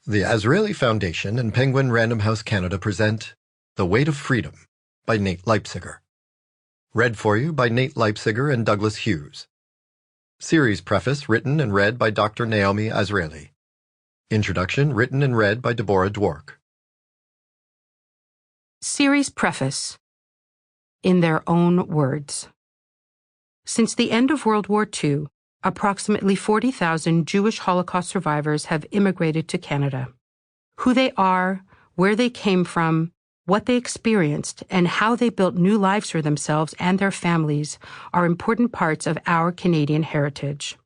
The Azrieli Foundation and Penguin Random House Canada present The Weight of Freedom by Nate Leipciger. Read for you by Nate Leipciger and Douglas Hughes. Series preface written and read by Dr. Naomi Azrieli. Introduction written and read by Deborah Dwork. Series preface. In their own words. Since the end of World War II, approximately 40,000 Jewish Holocaust survivors have immigrated to Canada. Who they are, where they came from, what they experienced, and how they built new lives for themselves and their families are important parts of our Canadian heritage.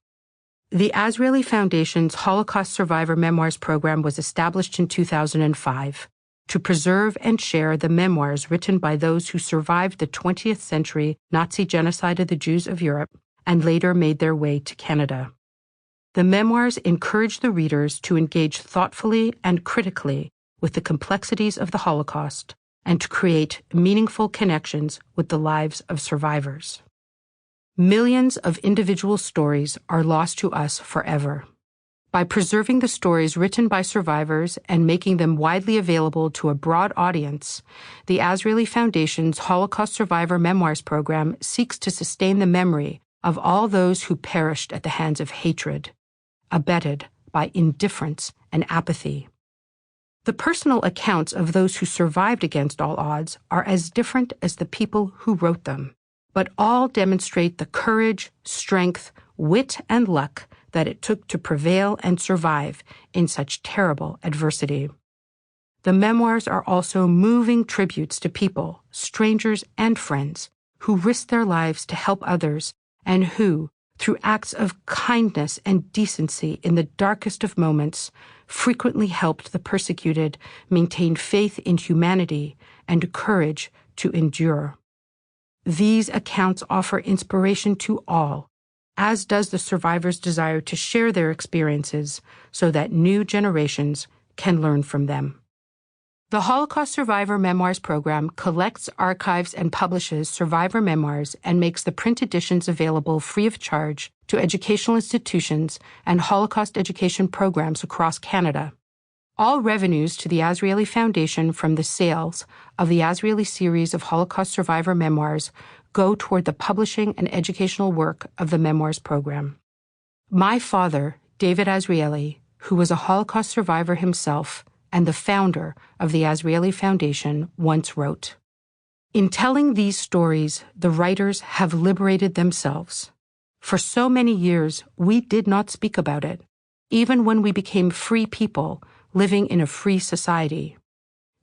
The Azrieli Foundation's Holocaust Survivor Memoirs program was established in 2005 to preserve and share the memoirs written by those who survived the 20th century Nazi genocide of the Jews of Europe and later made their way to Canada. The memoirs encourage the readers to engage thoughtfully and critically with the complexities of the Holocaust and to create meaningful connections with the lives of survivors. Millions of individual stories are lost to us forever. By preserving the stories written by survivors and making them widely available to a broad audience, the Azrieli Foundation's Holocaust Survivor Memoirs program seeks to sustain the memory of all those who perished at the hands of hatred, abetted by indifference and apathy. The personal accounts of those who survived against all odds are as different as the people who wrote them, but all demonstrate the courage, strength, wit, and luck that it took to prevail and survive in such terrible adversity. The memoirs are also moving tributes to people, strangers and friends, who risked their lives to help others and who, through acts of kindness and decency in the darkest of moments, frequently helped the persecuted maintain faith in humanity and courage to endure. These accounts offer inspiration to all, as does the survivors' desire to share their experiences so that new generations can learn from them. The Holocaust Survivor Memoirs program collects, archives, and publishes survivor memoirs and makes the print editions available free of charge to educational institutions and Holocaust education programs across Canada. All revenues to the Azrieli Foundation from the sales of the Azrieli series of Holocaust Survivor memoirs go toward the publishing and educational work of the Memoirs program. My father, David Azrieli, who was a Holocaust survivor himself and the founder of the Azrieli Foundation, once wrote, "In telling these stories, the writers have liberated themselves. For so many years, we did not speak about it, even when we became free people living in a free society.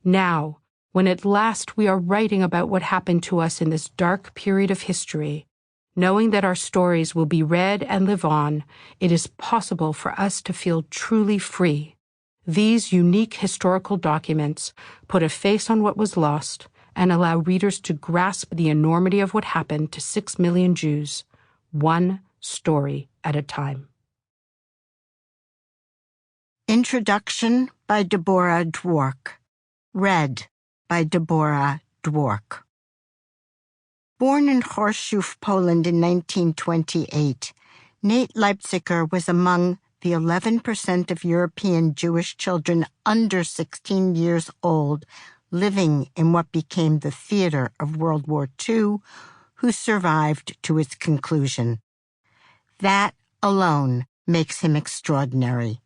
Now, when at last we are writing about what happened to us in this dark period of history, knowing that our stories will be read and live on, it is possible for us to feel truly free. These unique historical documents put a face on what was lost and allow readers to grasp the enormity of what happened to 6 million Jews, one story at a time." Introduction by Deborah Dwork. Read by Deborah Dwork. Born in Chorzów, Poland in 1928, Nate Leipciger was among the 11% of European Jewish children under 16 years old living in what became the theater of World War II who survived to its conclusion. That alone makes him extraordinary.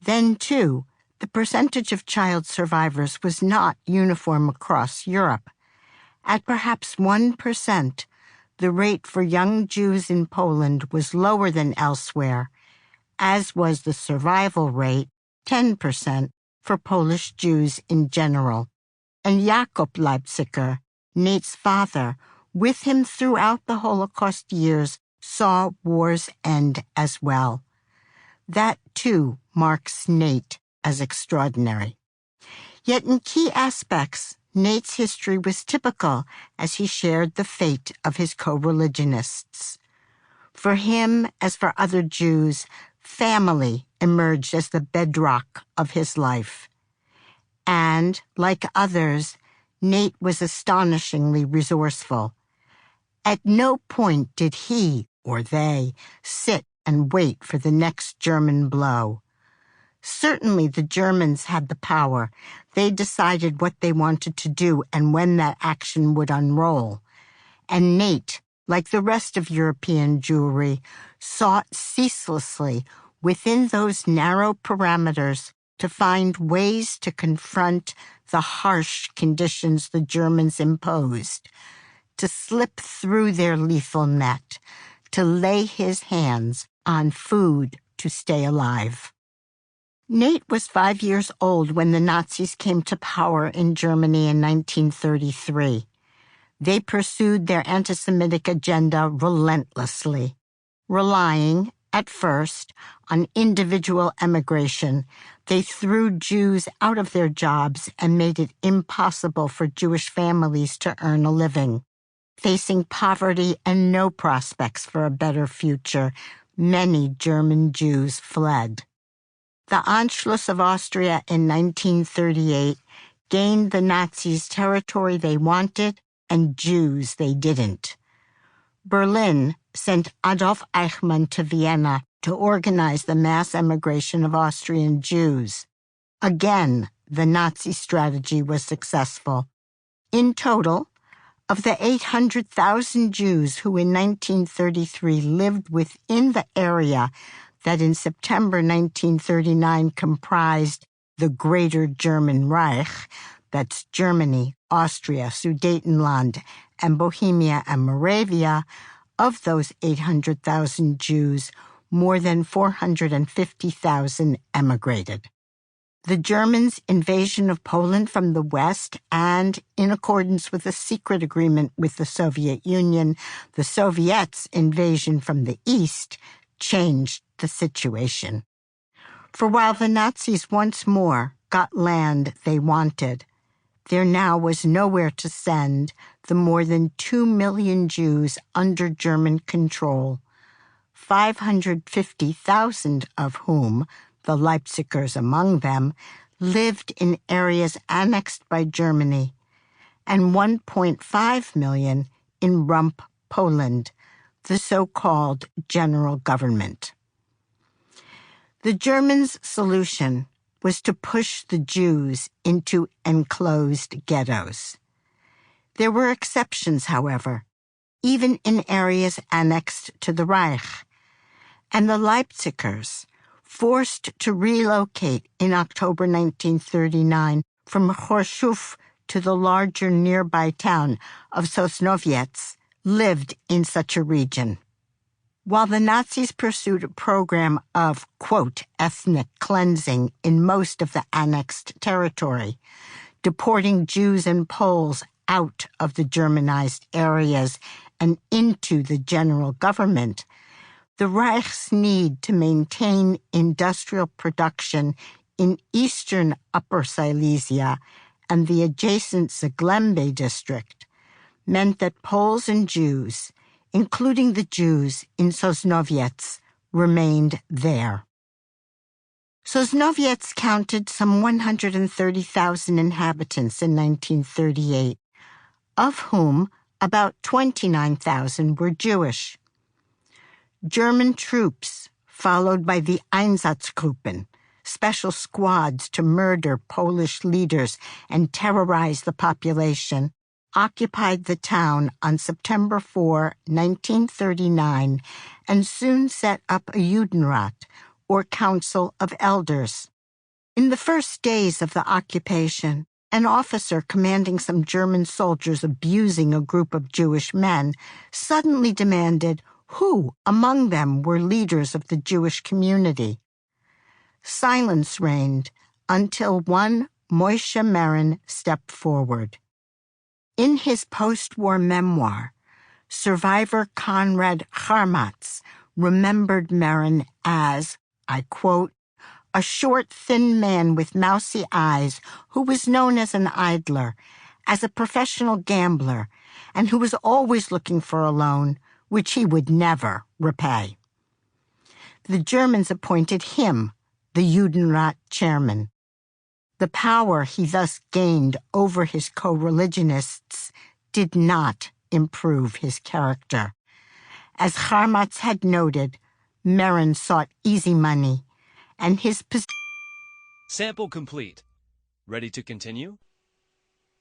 Then, too, the percentage of child survivors was not uniform across Europe. At perhaps 1%, the rate for young Jews in Poland was lower than elsewhere, as was the survival rate, 10%, for Polish Jews in general. And Jakob Leipciger, Nate's father, with him throughout the Holocaust years, saw war's end as well. That, too, marks Nate as extraordinary. Yet in key aspects, Nate's history was typical as he shared the fate of his co-religionists. For him, as for other Jews, family emerged as the bedrock of his life. And, like others, Nate was astonishingly resourceful. At no point did he, or they, sit and wait for the next German blow. Certainly the Germans had the power. They decided what they wanted to do and when that action would unroll. And Nate, like the rest of European Jewry, sought ceaselessly within those narrow parameters to find ways to confront the harsh conditions the Germans imposed, to slip through their lethal net, to lay his hands on food to stay alive. Nate was 5 years old when the Nazis came to power in Germany in 1933. They pursued their anti-Semitic agenda relentlessly, relying, at first, on individual emigration. They threw Jews out of their jobs and made it impossible for Jewish families to earn a living. Facing poverty and no prospects for a better future, many German Jews fled. The Anschluss of Austria in 1938 gained the Nazis territory they wanted and Jews they didn't. Berlin sent Adolf Eichmann to Vienna to organize the mass emigration of Austrian Jews. Again, the Nazi strategy was successful. In total, of the 800,000 Jews who in 1933 lived within the area that in September 1939 comprised the Greater German Reich, that's Germany, Austria, Sudetenland, and Bohemia and Moravia, of those 800,000 Jews, more than 450,000 emigrated. The Germans' invasion of Poland from the west and, in accordance with a secret agreement with the Soviet Union, the Soviets' invasion from the east changed the situation. For while the Nazis once more got land they wanted, there now was nowhere to send the more than 2 million Jews under German control, 550,000 of whom, the Leipzigers among them, lived in areas annexed by Germany, and 1.5 million in Rump, Poland, the so-called general government. The Germans' solution was to push the Jews into enclosed ghettos. There were exceptions, however, even in areas annexed to the Reich, and the Leipzigers, forced to relocate in October 1939 from Chorzów to the larger nearby town of Sosnowiec, lived in such a region. While the Nazis pursued a program of, quote, ethnic cleansing in most of the annexed territory, deporting Jews and Poles out of the Germanized areas and into the general government, the Reich's need to maintain industrial production in eastern Upper Silesia and the adjacent Zagłębie district meant that Poles and Jews, including the Jews in Sosnowiec, remained there. Sosnowiec counted some 130,000 inhabitants in 1938, of whom about 29,000 were Jewish. German troops, followed by the Einsatzgruppen, special squads to murder Polish leaders and terrorize the population, occupied the town on September 4, 1939, and soon set up a Judenrat, or Council of Elders. In the first days of the occupation, an officer commanding some German soldiers abusing a group of Jewish men suddenly demanded who among them were leaders of the Jewish community. Silence reigned until one Moshe Meron stepped forward. In his post-war memoir, survivor Konrad Charmatz remembered Meron as, I quote, a short, thin man with mousy eyes who was known as an idler, as a professional gambler, and who was always looking for a loan, which he would never repay. The Germans appointed him the Judenrat chairman. The power he thus gained over his co-religionists did not improve his character. As Charmatz had noted, Meron sought easy money, and his position Sample complete. Ready to continue?